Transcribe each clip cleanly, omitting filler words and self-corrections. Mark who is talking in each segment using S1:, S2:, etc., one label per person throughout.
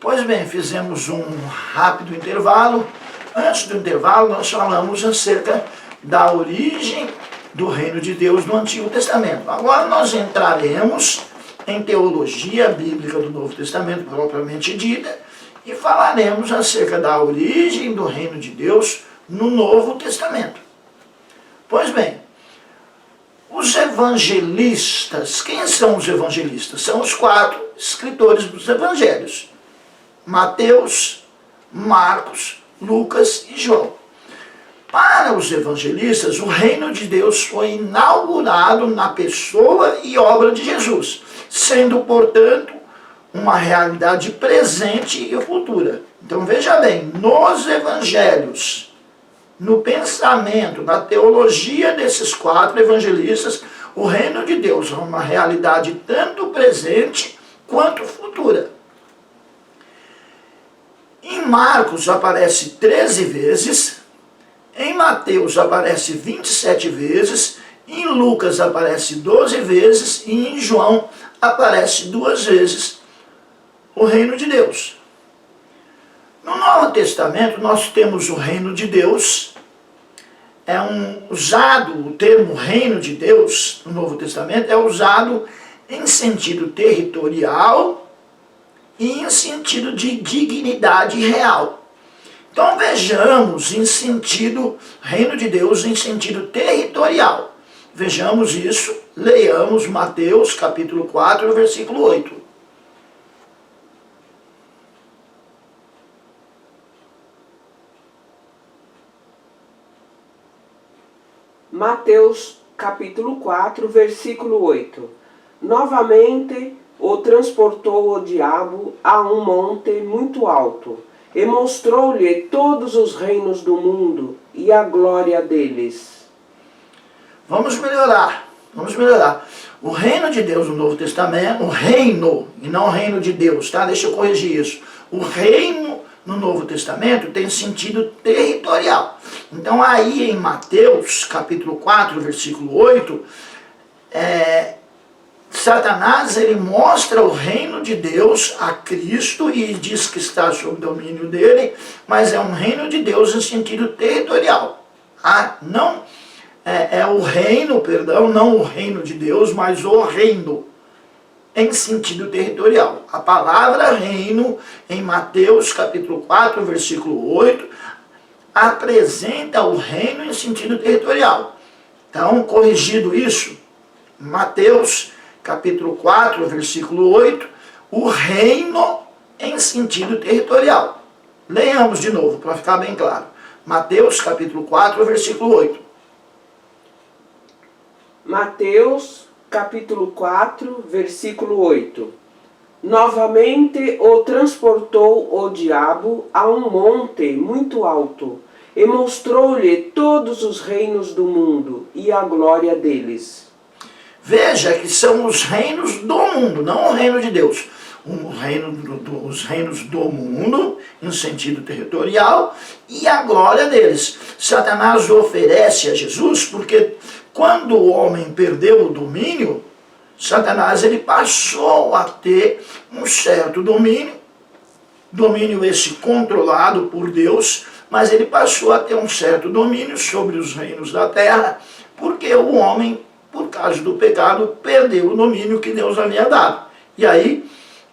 S1: Pois bem, fizemos um rápido intervalo. Antes do intervalo, nós falamos acerca da origem do reino de Deus no Antigo Testamento. Agora nós entraremos em teologia bíblica do Novo Testamento, propriamente dita, e falaremos acerca da origem do reino de Deus no Novo Testamento. Pois bem, os evangelistas, quem são os evangelistas? São os 4 escritores dos evangelhos: Mateus, Marcos, Lucas e João. Para os evangelistas, o reino de Deus foi inaugurado na pessoa e obra de Jesus, sendo, portanto, uma realidade presente e futura. Então veja bem, nos evangelhos, no pensamento, na teologia desses 4 evangelistas, o reino de Deus é uma realidade tanto presente quanto futura. Em Marcos aparece 13 vezes, em Mateus aparece 27 vezes, em Lucas aparece 12 vezes e em João aparece 2 vezes o reino de Deus. No Novo Testamento nós temos o reino de Deus. O termo reino de Deus no Novo Testamento é usado em sentido territorial e em sentido de dignidade real. Então vejamos reino de Deus em sentido territorial. Vejamos isso, leiamos Mateus capítulo 4, versículo 8.
S2: Mateus capítulo 4, versículo 8. Novamente o transportou o diabo a um monte muito alto, e mostrou-lhe todos os reinos do mundo e a glória deles.
S1: Vamos melhorar. O reino de Deus no Novo Testamento, o reino, e não o reino de Deus, tá? Deixa eu corrigir isso. O reino no Novo Testamento tem sentido territorial. Então aí em Mateus, capítulo 4, versículo 8, Satanás ele mostra o reino de Deus a Cristo e diz que está sob o domínio dele, mas é um reino de Deus em sentido territorial. Não o reino, não o reino de Deus, mas o reino em sentido territorial. A palavra reino em Mateus capítulo 4, versículo 8, apresenta o reino em sentido territorial. Então, corrigido isso, Mateus capítulo 4, versículo 8, o reino em sentido territorial. Leiamos de novo, para ficar bem claro. Mateus capítulo 4, versículo 8.
S2: Mateus capítulo 4, versículo 8. Novamente o transportou o diabo a um monte muito alto, e mostrou-lhe todos os reinos do mundo e a glória deles.
S1: Veja que são os reinos do mundo, não o reino de Deus. Os reinos do mundo, em sentido territorial, e a glória deles. Satanás oferece a Jesus, porque quando o homem perdeu o domínio, Satanás ele passou a ter um certo domínio esse controlado por Deus, mas ele passou a ter um certo domínio sobre os reinos da terra, porque o homem, por causa do pecado, perdeu o domínio que Deus havia dado. E aí,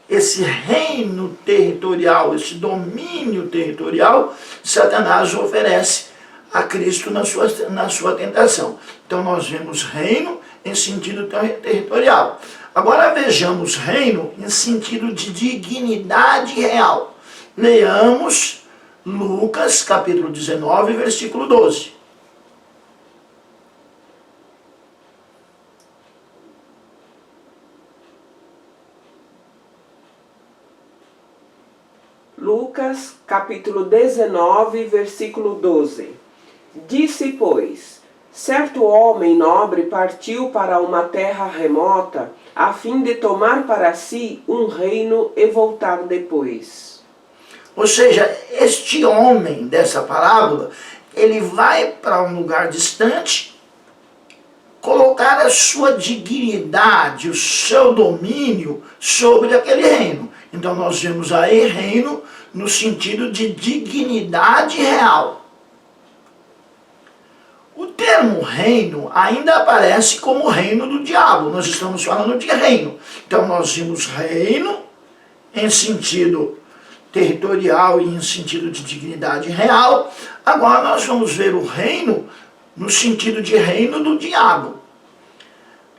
S1: esse reino territorial, esse domínio territorial, Satanás oferece a Cristo na sua tentação. Então nós vemos reino em sentido territorial. Agora vejamos reino em sentido de dignidade real. Leamos Lucas capítulo 19, versículo 12.
S2: Lucas, capítulo 19, versículo 12. Disse, pois, certo homem nobre partiu para uma terra remota, a fim de tomar para si um reino e voltar depois.
S1: Ou seja, este homem dessa parábola, ele vai para um lugar distante, colocar a sua dignidade, o seu domínio sobre aquele reino. Então nós vemos aí reino no sentido de dignidade real. O termo reino ainda aparece como reino do diabo. Nós estamos falando de reino. Então nós vimos reino em sentido territorial e em sentido de dignidade real. Agora nós vamos ver o reino no sentido de reino do diabo.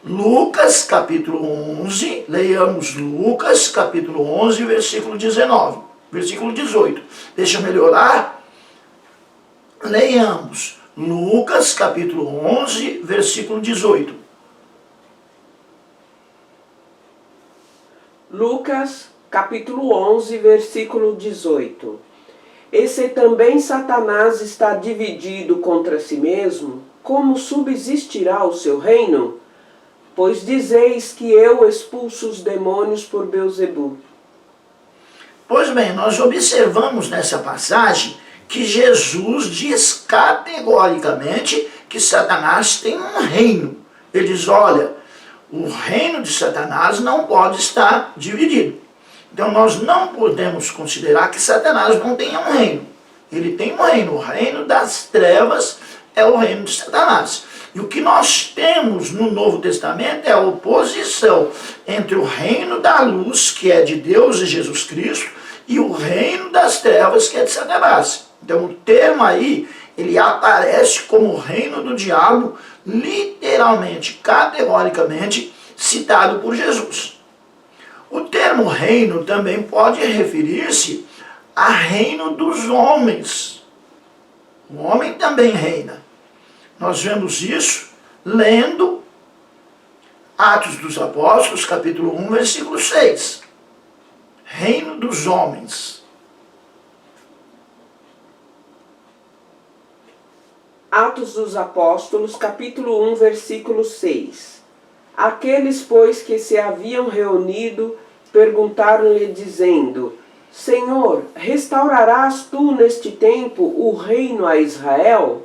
S1: Lucas capítulo 11, leiamos Lucas capítulo 11, versículo 19, versículo 18. Deixa eu melhorar. Leiamos Lucas capítulo 11, versículo 18.
S2: Lucas capítulo 11, versículo 18. E se também Satanás está dividido contra si mesmo, como subsistirá o seu reino? Pois dizeis que eu expulso os demônios por Beelzebu.
S1: Pois bem, nós observamos nessa passagem que Jesus diz categoricamente que Satanás tem um reino. Ele diz, olha, o reino de Satanás não pode estar dividido. Então nós não podemos considerar que Satanás não tenha um reino. Ele tem um reino. O reino das trevas é o reino de Satanás. E o que nós temos no Novo Testamento é a oposição entre o reino da luz, que é de Deus e Jesus Cristo, e o reino das trevas, que é de Satanás. Então o termo aí, ele aparece como o reino do diabo, literalmente, categoricamente, citado por Jesus. O termo reino também pode referir-se a reino dos homens. O homem também reina. Nós vemos isso lendo Atos dos Apóstolos, capítulo 1, versículo 6. Reino dos homens.
S2: Atos dos Apóstolos, capítulo 1, versículo 6. Aqueles, pois, que se haviam reunido, perguntaram-lhe, dizendo, Senhor, restaurarás tu neste tempo o reino a Israel?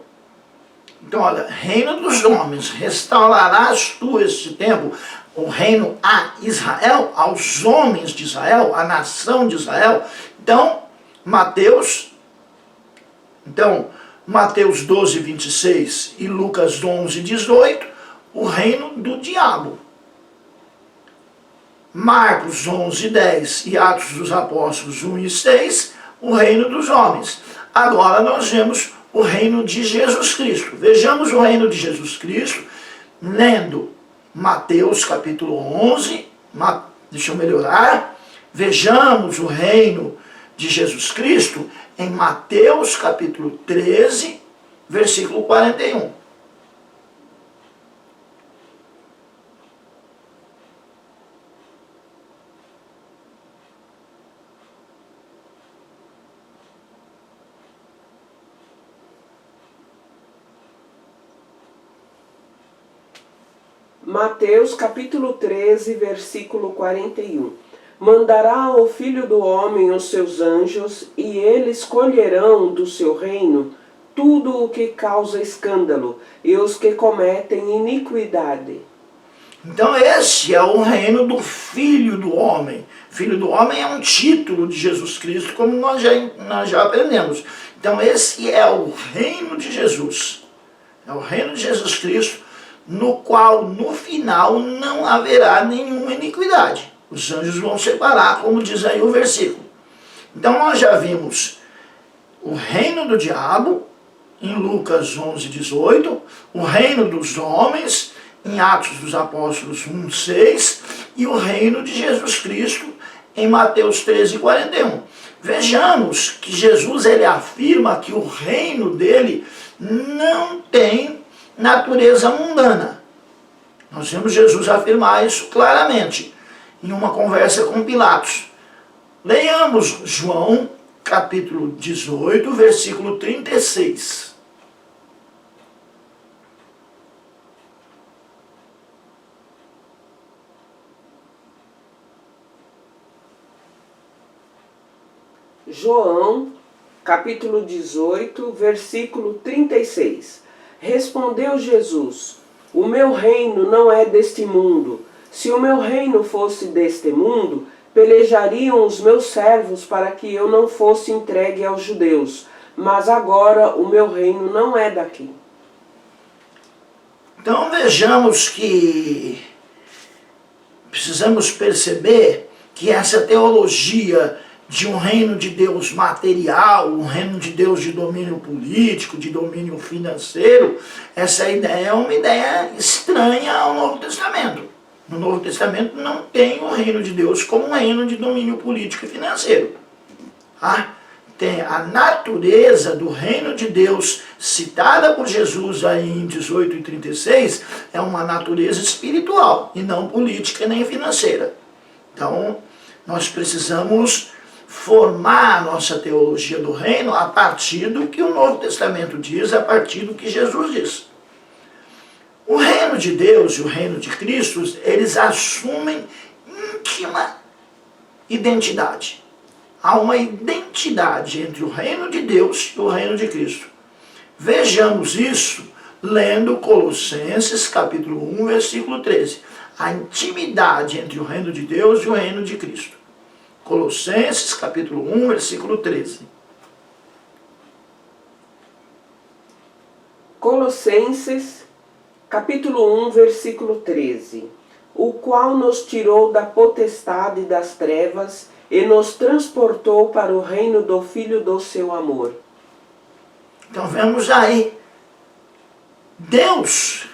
S1: Então, olha, reino dos homens, restaurarás tu este tempo, o reino a Israel, aos homens de Israel, à nação de Israel. Então, Mateus 12, 26 e Lucas 11, 18, o reino do diabo. Marcos 11, 10 e Atos dos Apóstolos 1 e 6, o reino dos homens. Agora nós vemos o reino de Jesus Cristo. Vejamos o reino de Jesus Cristo, lendo Mateus capítulo 11, deixa eu melhorar, vejamos o reino de Jesus Cristo em Mateus capítulo 13, versículo 41.
S2: Mateus capítulo 13, versículo 41. Mandará o Filho do Homem os seus anjos, e eles colherão do seu reino tudo o que causa escândalo, e os que cometem iniquidade.
S1: Então esse é o reino do Filho do Homem. Filho do Homem é um título de Jesus Cristo, como nós já aprendemos. Então esse é o reino de Jesus. É o reino de Jesus Cristo, no qual no final não haverá nenhuma iniquidade. Os anjos vão separar, como diz aí o versículo. Então nós já vimos o reino do diabo, em Lucas 11, 18, o reino dos homens, em Atos dos Apóstolos 1, 6, e o reino de Jesus Cristo, em Mateus 13, 41. Vejamos que Jesus ele afirma que o reino dele não tem natureza mundana. Nós vemos Jesus afirmar isso claramente em uma conversa com Pilatos. Leiamos João capítulo 18, versículo 36.
S2: João, capítulo 18, versículo 36. Respondeu Jesus, o meu reino não é deste mundo. Se o meu reino fosse deste mundo, pelejariam os meus servos para que eu não fosse entregue aos judeus, mas agora o meu reino não é daqui.
S1: Então vejamos que precisamos perceber que essa teologia de um reino de Deus material, um reino de Deus de domínio político, de domínio financeiro, essa ideia é uma ideia estranha ao Novo Testamento. No Novo Testamento não tem o reino de Deus como um reino de domínio político e financeiro. Tem a natureza do reino de Deus, citada por Jesus aí em 18:36, é uma natureza espiritual, e não política nem financeira. Então, nós precisamos formar a nossa teologia do reino a partir do que o Novo Testamento diz, a partir do que Jesus diz. O reino de Deus e o reino de Cristo, eles assumem íntima identidade. Há uma identidade entre o reino de Deus e o reino de Cristo. Vejamos isso lendo Colossenses capítulo 1, versículo 13. A intimidade entre o reino de Deus e o reino de Cristo. Colossenses capítulo 1, versículo 13.
S2: Colossenses capítulo 1, versículo 13. O qual nos tirou da potestade das trevas e nos transportou para o reino do Filho do seu amor.
S1: Então vemos aí, Deus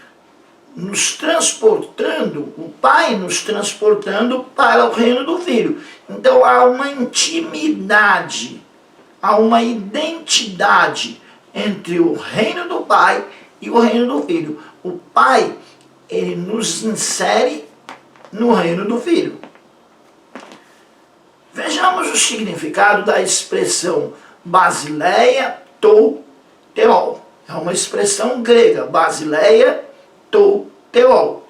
S1: nos transportando, o Pai nos transportando para o reino do Filho. Então há uma intimidade, há uma identidade entre o reino do Pai e o reino do Filho. O Pai, ele nos insere no reino do Filho. Vejamos o significado da expressão Basileia tou teol. É uma expressão grega, Basileia tou teol.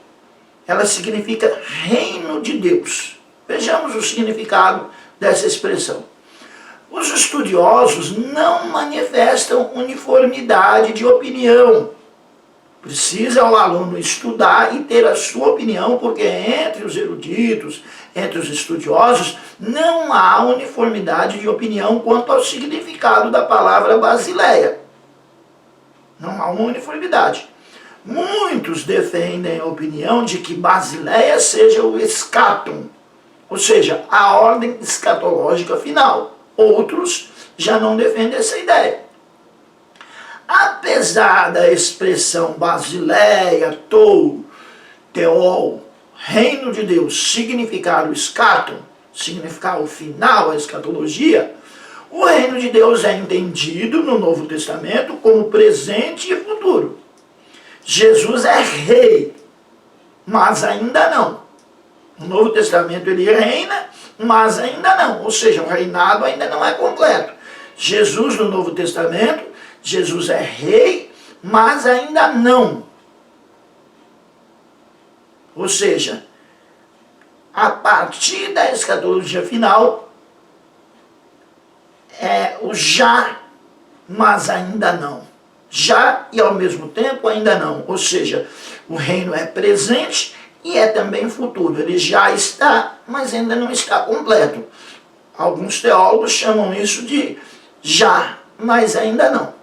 S1: Ela significa reino de Deus. Vejamos o significado dessa expressão. Os estudiosos não manifestam uniformidade de opinião. Precisa o aluno estudar e ter a sua opinião, porque entre os eruditos, entre os estudiosos, não há uniformidade de opinião quanto ao significado da palavra Basileia. Não há uma uniformidade. Muitos defendem a opinião de que Basileia seja o escatum, ou seja, a ordem escatológica final. Outros já não defendem essa ideia. Apesar da expressão Basileia, tou, teol, reino de Deus, significar o escatum, significar o final, a escatologia, o reino de Deus é entendido no Novo Testamento como presente e futuro. Jesus é rei, mas ainda não. No Novo Testamento ele reina, mas ainda não. Ou seja, o reinado ainda não é completo. Jesus no Novo Testamento, Jesus é rei, mas ainda não. Ou seja, a partir da escatologia final, é o já, mas ainda não. Já e ao mesmo tempo ainda não. Ou seja, o reino é presente e é também futuro. Ele já está, mas ainda não está completo. Alguns teólogos chamam isso de já, mas ainda não.